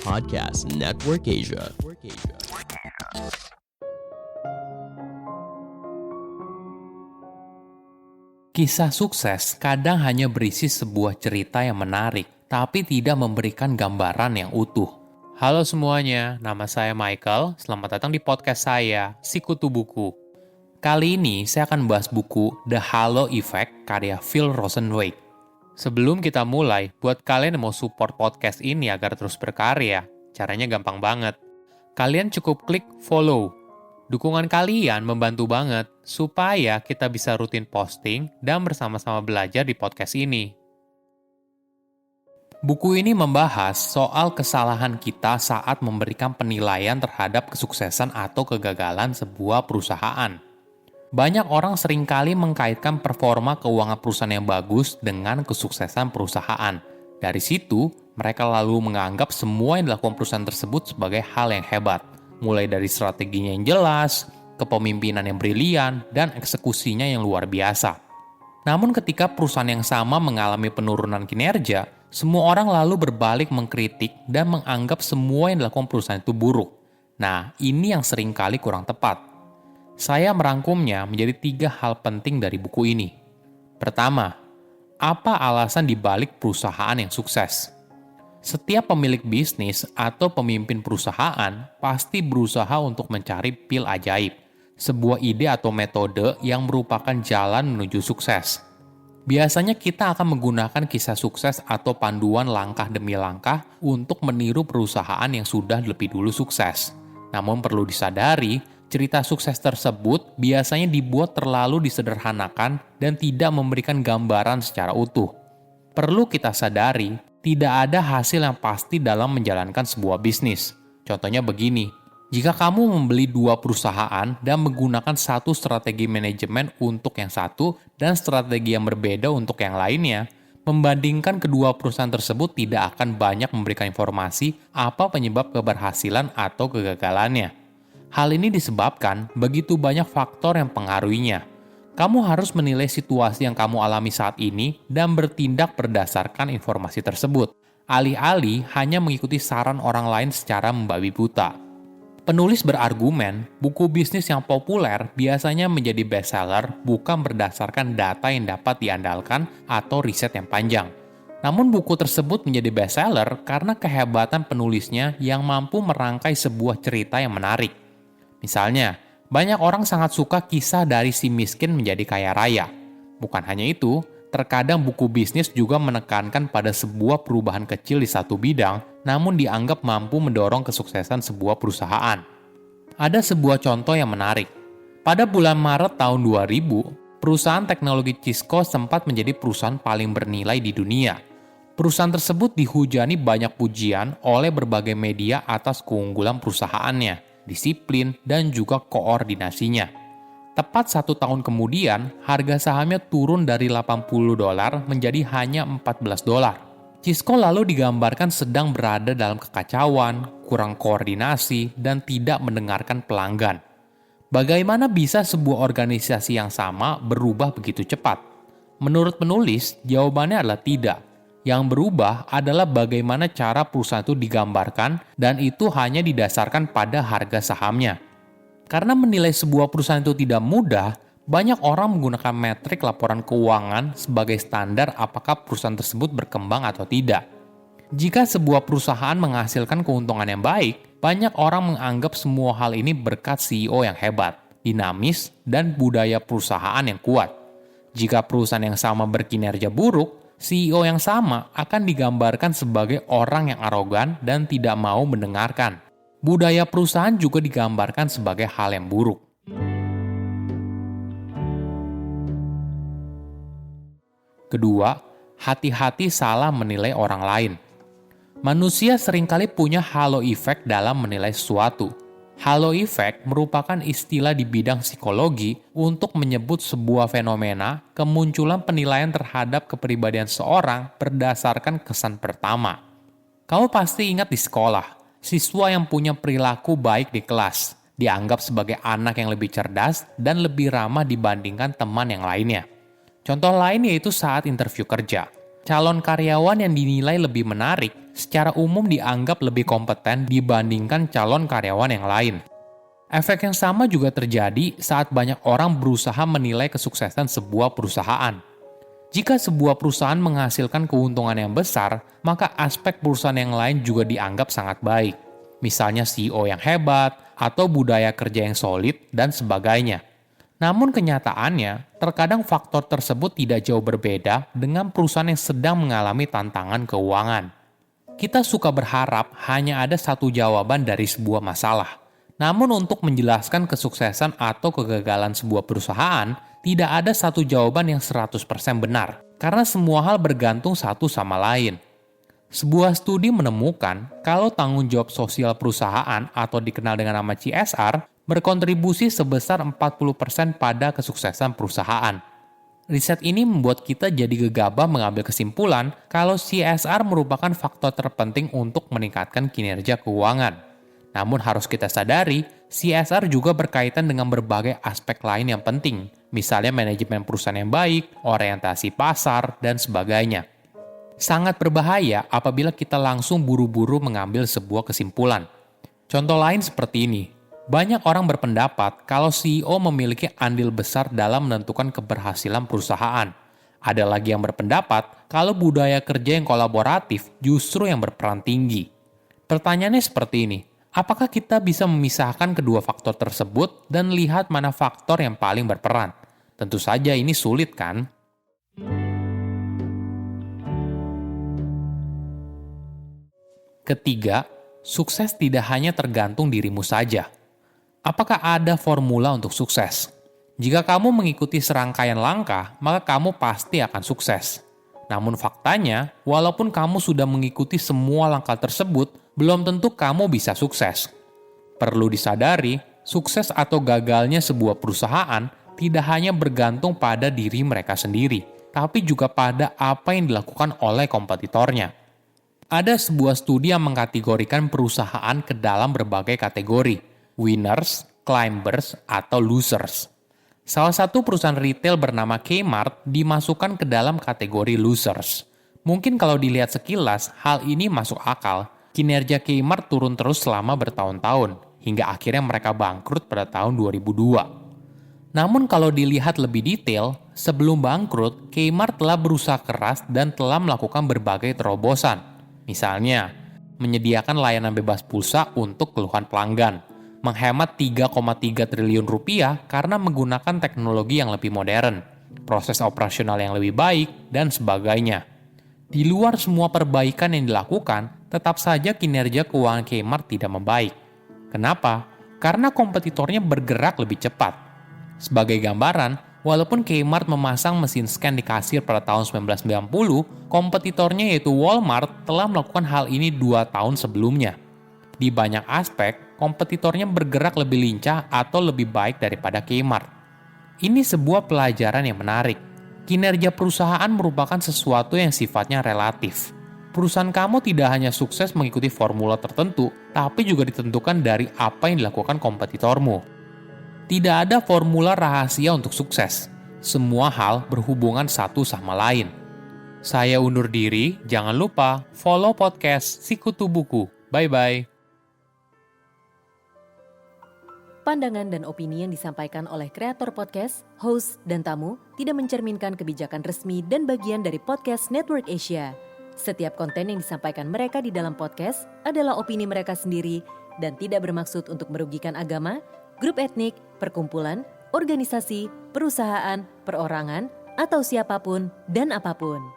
Podcast Network Asia. Kisah sukses kadang hanya berisi sebuah cerita yang menarik, tapi tidak memberikan gambaran yang utuh. Halo semuanya, nama saya Michael. Selamat datang di podcast saya, Sikutu Buku. Kali ini saya akan bahas buku The Halo Effect karya Phil Rosenzweig. Sebelum kita mulai, buat kalian yang mau support podcast ini agar terus berkarya, caranya gampang banget. Kalian cukup klik follow. Dukungan kalian membantu banget supaya kita bisa rutin posting dan bersama-sama belajar di podcast ini. Buku ini membahas soal kesalahan kita saat memberikan penilaian terhadap kesuksesan atau kegagalan sebuah perusahaan. Banyak orang seringkali mengkaitkan performa keuangan perusahaan yang bagus dengan kesuksesan perusahaan. Dari situ, mereka lalu menganggap semua yang dilakukan perusahaan tersebut sebagai hal yang hebat. Mulai dari strateginya yang jelas, kepemimpinan yang brilian, dan eksekusinya yang luar biasa. Namun ketika perusahaan yang sama mengalami penurunan kinerja, semua orang lalu berbalik mengkritik dan menganggap semua yang dilakukan perusahaan itu buruk. Nah, ini yang seringkali kurang tepat. Saya merangkumnya menjadi 3 hal penting dari buku ini. Pertama, apa alasan dibalik perusahaan yang sukses? Setiap pemilik bisnis atau pemimpin perusahaan pasti berusaha untuk mencari pil ajaib, sebuah ide atau metode yang merupakan jalan menuju sukses. Biasanya kita akan menggunakan kisah sukses atau panduan langkah demi langkah untuk meniru perusahaan yang sudah lebih dulu sukses. Namun perlu disadari, cerita sukses tersebut biasanya dibuat terlalu disederhanakan dan tidak memberikan gambaran secara utuh. Perlu kita sadari, tidak ada hasil yang pasti dalam menjalankan sebuah bisnis. Contohnya begini, jika kamu membeli 2 perusahaan dan menggunakan satu strategi manajemen untuk yang satu dan strategi yang berbeda untuk yang lainnya, membandingkan kedua perusahaan tersebut tidak akan banyak memberikan informasi apa penyebab keberhasilan atau kegagalannya. Hal ini disebabkan begitu banyak faktor yang pengaruhinya. Kamu harus menilai situasi yang kamu alami saat ini dan bertindak berdasarkan informasi tersebut, alih-alih hanya mengikuti saran orang lain secara membabi buta. Penulis berargumen, buku bisnis yang populer biasanya menjadi bestseller bukan berdasarkan data yang dapat diandalkan atau riset yang panjang. Namun buku tersebut menjadi bestseller karena kehebatan penulisnya yang mampu merangkai sebuah cerita yang menarik. Misalnya, banyak orang sangat suka kisah dari si miskin menjadi kaya raya. Bukan hanya itu, terkadang buku bisnis juga menekankan pada sebuah perubahan kecil di satu bidang, namun dianggap mampu mendorong kesuksesan sebuah perusahaan. Ada sebuah contoh yang menarik. Pada bulan Maret tahun 2000, perusahaan teknologi Cisco sempat menjadi perusahaan paling bernilai di dunia. Perusahaan tersebut dihujani banyak pujian oleh berbagai media atas keunggulan perusahaannya, disiplin, dan juga koordinasinya. Tepat 1 tahun kemudian, harga sahamnya turun dari $80 menjadi hanya $14. Cisco lalu digambarkan sedang berada dalam kekacauan, kurang koordinasi, dan tidak mendengarkan pelanggan. Bagaimana bisa sebuah organisasi yang sama berubah begitu cepat? Menurut penulis, jawabannya adalah tidak. Yang berubah adalah bagaimana cara perusahaan itu digambarkan dan itu hanya didasarkan pada harga sahamnya. Karena menilai sebuah perusahaan itu tidak mudah, banyak orang menggunakan metrik laporan keuangan sebagai standar apakah perusahaan tersebut berkembang atau tidak. Jika sebuah perusahaan menghasilkan keuntungan yang baik, banyak orang menganggap semua hal ini berkat CEO yang hebat, dinamis, dan budaya perusahaan yang kuat. Jika perusahaan yang sama berkinerja buruk, CEO yang sama akan digambarkan sebagai orang yang arogan dan tidak mau mendengarkan. Budaya perusahaan juga digambarkan sebagai hal yang buruk. Kedua, hati-hati salah menilai orang lain. Manusia seringkali punya halo effect dalam menilai sesuatu. Halo effect merupakan istilah di bidang psikologi untuk menyebut sebuah fenomena kemunculan penilaian terhadap kepribadian seorang berdasarkan kesan pertama. Kamu pasti ingat di sekolah, siswa yang punya perilaku baik di kelas dianggap sebagai anak yang lebih cerdas dan lebih ramah dibandingkan teman yang lainnya. Contoh lain yaitu saat interview kerja. Calon karyawan yang dinilai lebih menarik secara umum dianggap lebih kompeten dibandingkan calon karyawan yang lain. Efek yang sama juga terjadi saat banyak orang berusaha menilai kesuksesan sebuah perusahaan. Jika sebuah perusahaan menghasilkan keuntungan yang besar, maka aspek perusahaan yang lain juga dianggap sangat baik. Misalnya CEO yang hebat, atau budaya kerja yang solid, dan sebagainya. Namun kenyataannya, terkadang faktor tersebut tidak jauh berbeda dengan perusahaan yang sedang mengalami tantangan keuangan. Kita suka berharap hanya ada satu jawaban dari sebuah masalah. Namun untuk menjelaskan kesuksesan atau kegagalan sebuah perusahaan, tidak ada satu jawaban yang 100% benar, karena semua hal bergantung satu sama lain. Sebuah studi menemukan kalau tanggung jawab sosial perusahaan atau dikenal dengan nama CSR berkontribusi sebesar 40% pada kesuksesan perusahaan. Riset ini membuat kita jadi gegabah mengambil kesimpulan kalau CSR merupakan faktor terpenting untuk meningkatkan kinerja keuangan. Namun harus kita sadari, CSR juga berkaitan dengan berbagai aspek lain yang penting, misalnya manajemen perusahaan yang baik, orientasi pasar, dan sebagainya. Sangat berbahaya apabila kita langsung buru-buru mengambil sebuah kesimpulan. Contoh lain seperti ini, banyak orang berpendapat kalau CEO memiliki andil besar dalam menentukan keberhasilan perusahaan. Ada lagi yang berpendapat kalau budaya kerja yang kolaboratif justru yang berperan tinggi. Pertanyaannya seperti ini, apakah kita bisa memisahkan kedua faktor tersebut dan lihat mana faktor yang paling berperan? Tentu saja ini sulit kan? Ketiga, sukses tidak hanya tergantung dirimu saja. Apakah ada formula untuk sukses? Jika kamu mengikuti serangkaian langkah, maka kamu pasti akan sukses. Namun faktanya, walaupun kamu sudah mengikuti semua langkah tersebut, belum tentu kamu bisa sukses. Perlu disadari, sukses atau gagalnya sebuah perusahaan tidak hanya bergantung pada diri mereka sendiri, tapi juga pada apa yang dilakukan oleh kompetitornya. Ada sebuah studi yang mengkategorikan perusahaan ke dalam berbagai kategori, winners, climbers, atau losers. Salah satu perusahaan retail bernama Kmart dimasukkan ke dalam kategori losers. Mungkin kalau dilihat sekilas, hal ini masuk akal. Kinerja Kmart turun terus selama bertahun-tahun, hingga akhirnya mereka bangkrut pada tahun 2002. Namun kalau dilihat lebih detail, sebelum bangkrut, Kmart telah berusaha keras dan telah melakukan berbagai terobosan. Misalnya, menyediakan layanan bebas pulsa untuk keluhan pelanggan, menghemat 3,3 triliun rupiah karena menggunakan teknologi yang lebih modern, proses operasional yang lebih baik, dan sebagainya. Di luar semua perbaikan yang dilakukan, tetap saja kinerja keuangan Kmart tidak membaik. Kenapa? Karena kompetitornya bergerak lebih cepat. Sebagai gambaran, walaupun Kmart memasang mesin scan di kasir pada tahun 1990, kompetitornya yaitu Walmart telah melakukan hal ini 2 tahun sebelumnya. Di banyak aspek, kompetitornya bergerak lebih lincah atau lebih baik daripada Kmart. Ini sebuah pelajaran yang menarik. Kinerja perusahaan merupakan sesuatu yang sifatnya relatif. Perusahaan kamu tidak hanya sukses mengikuti formula tertentu, tapi juga ditentukan dari apa yang dilakukan kompetitormu. Tidak ada formula rahasia untuk sukses. Semua hal berhubungan satu sama lain. Saya undur diri, jangan lupa follow podcast Sikutu Buku. Bye-bye. Pandangan dan opini yang disampaikan oleh kreator podcast, host, dan tamu tidak mencerminkan kebijakan resmi dan bagian dari Podcast Network Asia. Setiap konten yang disampaikan mereka di dalam podcast adalah opini mereka sendiri dan tidak bermaksud untuk merugikan agama, grup etnik, perkumpulan, organisasi, perusahaan, perorangan, atau siapapun dan apapun.